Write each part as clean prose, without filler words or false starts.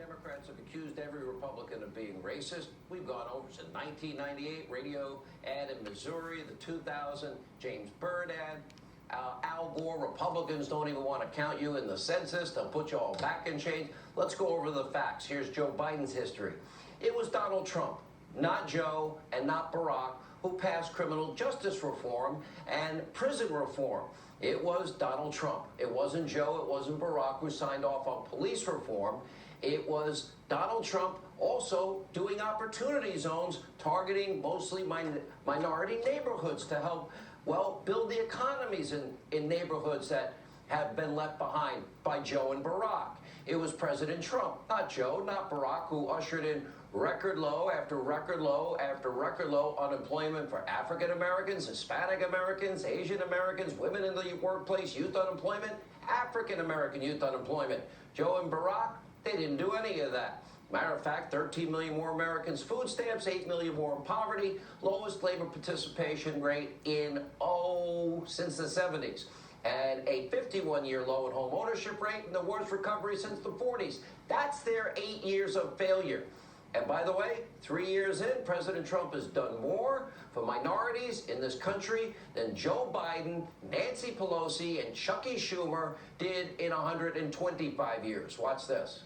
Democrats have accused every Republican of being racist. We've gone over since 1998, radio ad in Missouri, the 2000 James Byrd ad. Al Gore, Republicans don't even want to count you in the census. They'll put you all back in chains. Let's go over the facts. Here's Joe Biden's history. It was Donald Trump, not Joe and not Barack, who passed criminal justice reform and prison reform. It was Donald Trump. It wasn't Joe, it wasn't Barack who signed off on police reform. It was Donald Trump also doing opportunity zones, targeting mostly minority neighborhoods to help, well, build the economies in neighborhoods that have been left behind by Joe and Barack. It was President Trump, not Joe, not Barack, who ushered in record low after record low after record low unemployment for African Americans, Hispanic Americans, Asian Americans, women in the workplace, youth unemployment, African American youth unemployment. Joe and Barack, they didn't do any of that. Matter of fact, 13 million more Americans food stamps, 8 million more in poverty, lowest labor participation rate since the 70s. And a 51-year low in home ownership rate and the worst recovery since the 40s. That's their 8 years of failure. And by the way, 3 years in, President Trump has done more for minorities in this country than Joe Biden, Nancy Pelosi, and Chuckie Schumer did in 125 years. Watch this.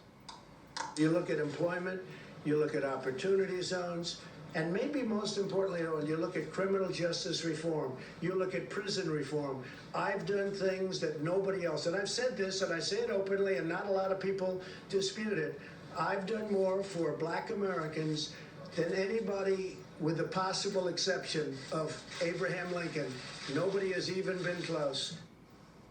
You look at employment, you look at opportunity zones, and maybe most importantly, you look at criminal justice reform, you look at prison reform. I've done things that nobody else, and I've said this, and I say it openly, and not a lot of people dispute it. I've done more for Black Americans than anybody, with the possible exception of Abraham Lincoln. Nobody has even been close.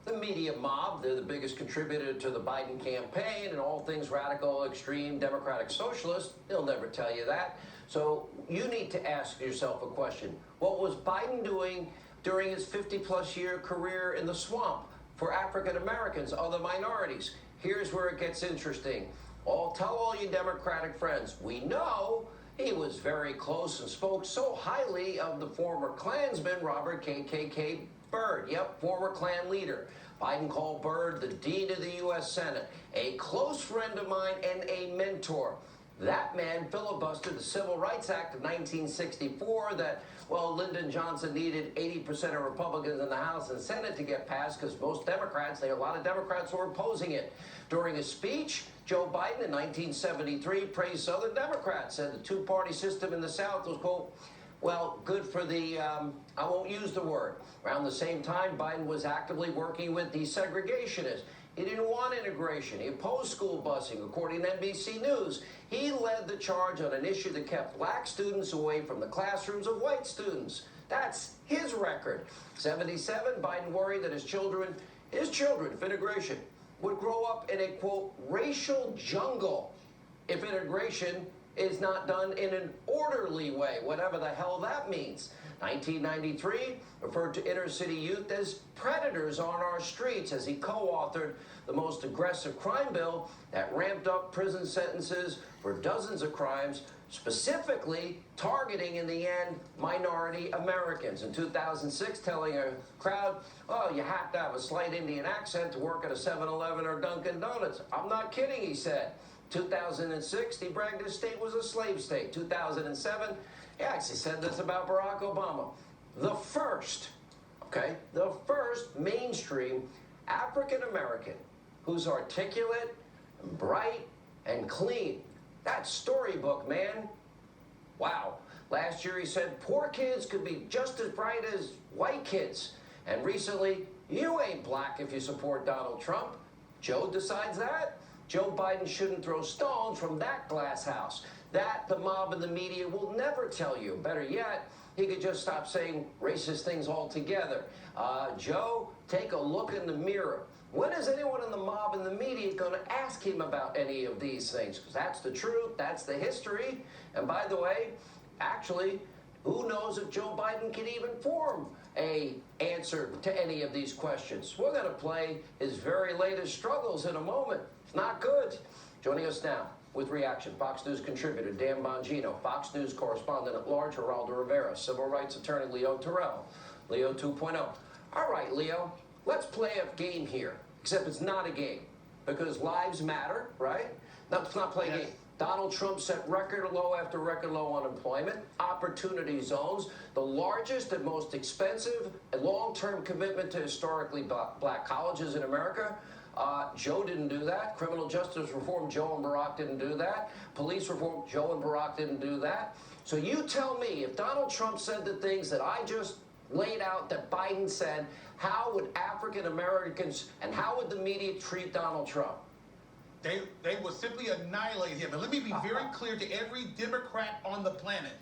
The media mob, they're the biggest contributor to the Biden campaign and all things radical, extreme, democratic socialist. They'll never tell you that. So you need to ask yourself a question. What was Biden doing during his 50-plus year career in the swamp for African Americans, other minorities? Here's where it gets interesting. Tell all you Democratic friends, we know he was very close and spoke so highly of the former Klansman, Robert KKK Byrd. Yep, former Klan leader. Biden called Byrd the Dean of the U.S. Senate, a close friend of mine and a mentor. That man filibustered the Civil Rights Act of 1964 that, well, Lyndon Johnson needed 80% of Republicans in the House and Senate to get passed because most Democrats, there are a lot of Democrats who were opposing it. During his speech, Joe Biden in 1973 praised Southern Democrats, said the two-party system in the South was, quote, well, good for the, I won't use the word. Around the same time, Biden was actively working with desegregationists. He didn't want integration. He opposed school busing, according to NBC News. He led the charge on an issue that kept black students away from the classrooms of white students. That's his record. 77, Biden worried that his children, if integration, would grow up in a, quote, racial jungle if integration is not done in an orderly way, whatever the hell that means. 1993 referred to inner city youth as predators on our streets as he co-authored the most aggressive crime bill that ramped up prison sentences for dozens of crimes, specifically targeting, in the end, minority Americans. In 2006, telling a crowd, oh, you have to have a slight Indian accent to work at a 7-Eleven or Dunkin' Donuts. I'm not kidding, he said. 2006, he bragged his state was a slave state. 2007, he actually said this about Barack Obama. The first mainstream African-American who's articulate, and bright, and clean. That's storybook, man. Wow. Last year he said poor kids could be just as bright as white kids. And recently, you ain't black if you support Donald Trump. Joe decides that. Joe Biden shouldn't throw stones from that glass house. That the mob and the media will never tell you. Better yet, he could just stop saying racist things altogether. Joe, take a look in the mirror. When is anyone in the mob and the media going to ask him about any of these things? Because that's the truth, that's the history. And by the way, actually, who knows if Joe Biden can even form an answer to any of these questions? We're going to play his very latest struggles in a moment. It's not good. Joining us now with reaction, Fox News contributor Dan Bongino, Fox News correspondent at large Geraldo Rivera, civil rights attorney Leo Terrell, Leo 2.0. All right, Leo, let's play a game here, except it's not a game. because lives matter, right? Now, let's not play game. Donald Trump set record low after record low unemployment, opportunity zones, the largest and most expensive and long-term commitment to historically black colleges in America. Joe didn't do that. Criminal justice reform, Joe and Barack didn't do that. Police reform, Joe and Barack didn't do that. So you tell me, if Donald Trump said the things that I just laid out that Biden said, how would African Americans and how would the media treat Donald Trump? They would simply annihilate him. And let me be very clear to every Democrat on the planet.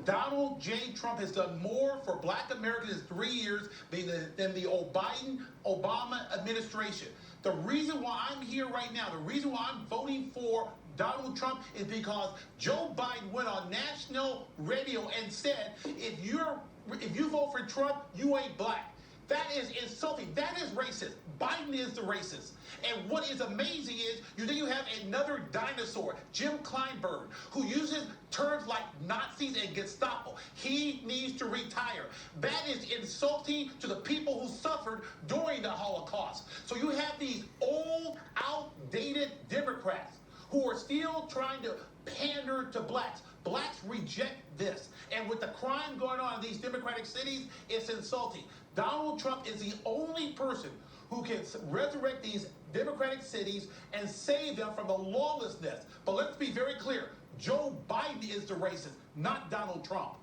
Donald J. Trump has done more for black Americans in 3 years than the Obama administration. The reason why I'm here right now, the reason why I'm voting for Donald Trump is because Joe Biden went on national radio and said, if you vote for Trump, you ain't black. That is insulting. That is racist. Biden is the racist. And what is amazing is you have another dinosaur, Jim Kleinberg, who uses terms like Nazis and Gestapo. He needs to retire. That is insulting to the people who suffered during the Holocaust. So you have these old, outdated Democrats who are still trying to pander to blacks. Blacks reject this. And with the crime going on in these Democratic cities, it's insulting. Donald Trump is the only person who can resurrect these Democratic cities and save them from the lawlessness. But let's be very clear. Joe Biden is the racist, not Donald Trump.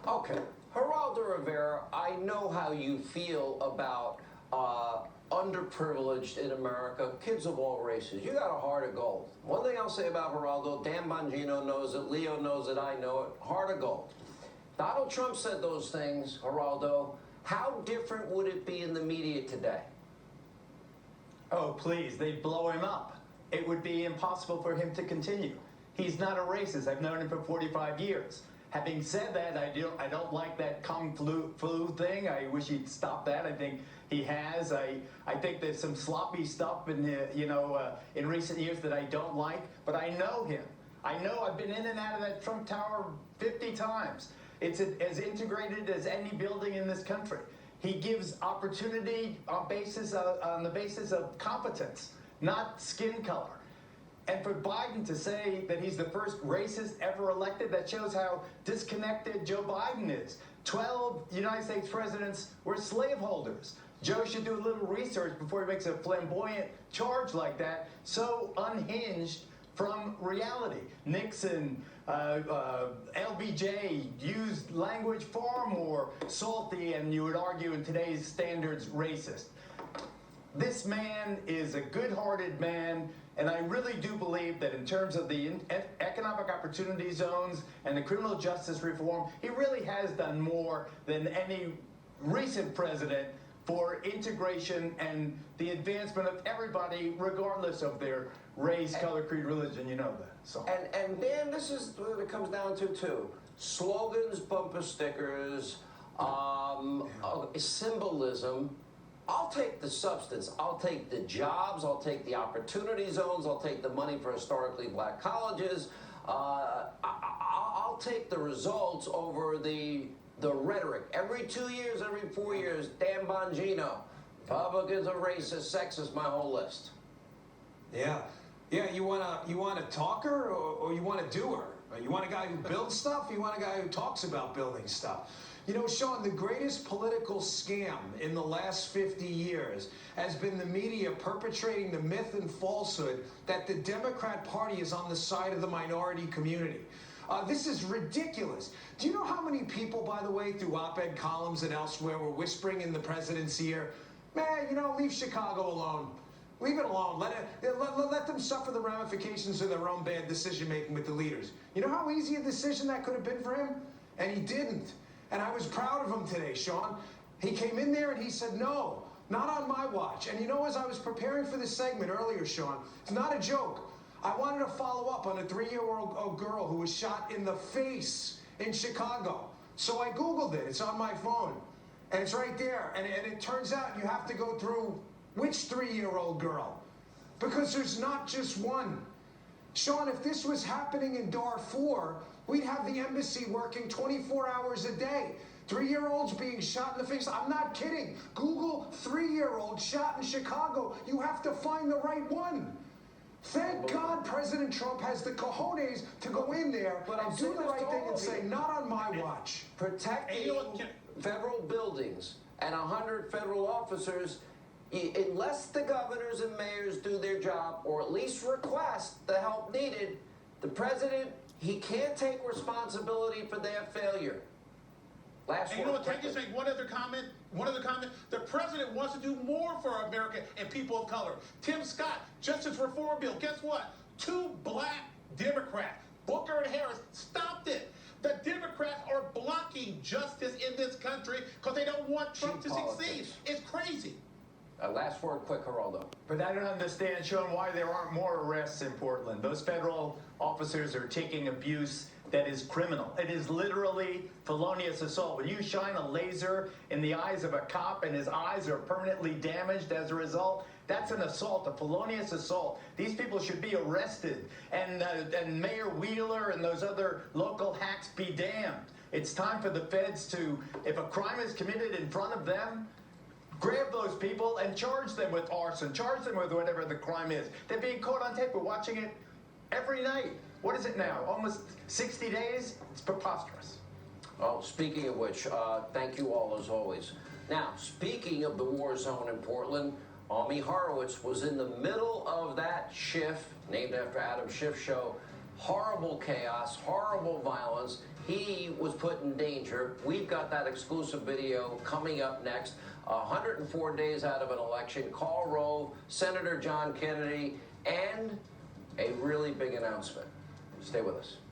Okay. Geraldo Rivera, I know how you feel about underprivileged in America, kids of all races. You got a heart of gold. One thing I'll say about Geraldo, Dan Bongino knows it, Leo knows it, I know it, heart of gold. Donald Trump said those things, Geraldo. How different would it be in the media today? Oh, please, they'd blow him up. It would be impossible for him to continue. He's not a racist. I've known him for 45 years. Having said that, I don't like that Kung flu thing. I wish he'd stop that. I think he has. I think there's some sloppy stuff in recent years that I don't like. But I know him. I know I've been in and out of that Trump Tower 50 times. It's as integrated as any building in this country. He gives opportunity on the basis of competence, not skin color. And for Biden to say that he's the first racist ever elected, that shows how disconnected Joe Biden is. 12 United States presidents were slaveholders. Joe should do a little research before he makes a flamboyant charge like that, so unhinged from reality. Nixon, LBJ used language far more salty and, you would argue in today's standards, racist. This man is a good-hearted man, and I really do believe that in terms of the economic opportunity zones and the criminal justice reform, he really has done more than any recent president for integration and the advancement of everybody, regardless of their race, color, creed, religion. You know that. So. And Dan, this is what it comes down to too. Slogans, bumper stickers, symbolism. I'll take the substance. I'll take the jobs. I'll take the opportunity zones. I'll take the money for historically black colleges. I'll take the results over the rhetoric. Every 2 years, every 4 years, Dan Bongino, Republicans are racist, sexist, my whole list. Yeah. You want a talker or you want a doer? You want a guy who builds stuff? You want a guy who talks about building stuff? You know, Sean, the greatest political scam in the last 50 years has been the media perpetrating the myth and falsehood that the Democrat Party is on the side of the minority community. This is ridiculous. Do you know how many people, by the way, through op-ed columns and elsewhere were whispering in the president's ear, man, leave Chicago alone. Leave it alone. Let them suffer the ramifications of their own bad decision-making with the leaders. You know how easy a decision that could have been for him? And he didn't. And I was proud of him today, Sean. He came in there and he said, no, not on my watch. And as I was preparing for this segment earlier, Sean, it's not a joke. I wanted to follow up on a 3-year-old girl who was shot in the face in Chicago. So I Googled it. It's on my phone. And it's right there. And it turns out you have to go through which 3-year-old girl? Because there's not just one. Sean, if this was happening in Darfur, we'd have the embassy working 24 hours a day. 3-year-olds being shot in the face. I'm not kidding. Google 3-year-old shot in Chicago. You have to find the right one. Thank God President Trump has the cojones to go in there But I'm and do saying the this right to thing all and of say, you. not on my watch. Protecting And you know what, federal buildings and 100 federal officers, unless the governors and mayors do their job or at least request the help needed, the president, he can't take responsibility for their failure. Last And you know word what? Can I just quickly. make one other comment? One other comment. The president wants to do more for America and people of color. Tim Scott, Justice Reform Bill. Guess what? 2 black Democrats, Booker and Harris, stopped it. The Democrats are blocking justice in this country because they don't want Trump to Cheap succeed. politics. It's crazy. Last word quick, Geraldo. But I don't understand, Sean, why there aren't more arrests in Portland. Those federal officers are taking abuse that is criminal. It is literally felonious assault. When you shine a laser in the eyes of a cop and his eyes are permanently damaged as a result, that's an assault, a felonious assault. These people should be arrested. And Mayor Wheeler and those other local hacks be damned. It's time for the feds to, if a crime is committed in front of them, grab those people and charge them with arson, charge them with whatever the crime is. They're being caught on tape. We're watching it every night. What is it now? Almost 60 days? It's preposterous. Oh, speaking of which, thank you all as always. Now, speaking of the war zone in Portland, Ami Horowitz was in the middle of that Schiff, named after Adam Schiff show. Horrible chaos, horrible violence. He was put in danger. We've got that exclusive video coming up next. 104 days out of an election, Karl Rove, Senator John Kennedy, and a really big announcement. Stay with us.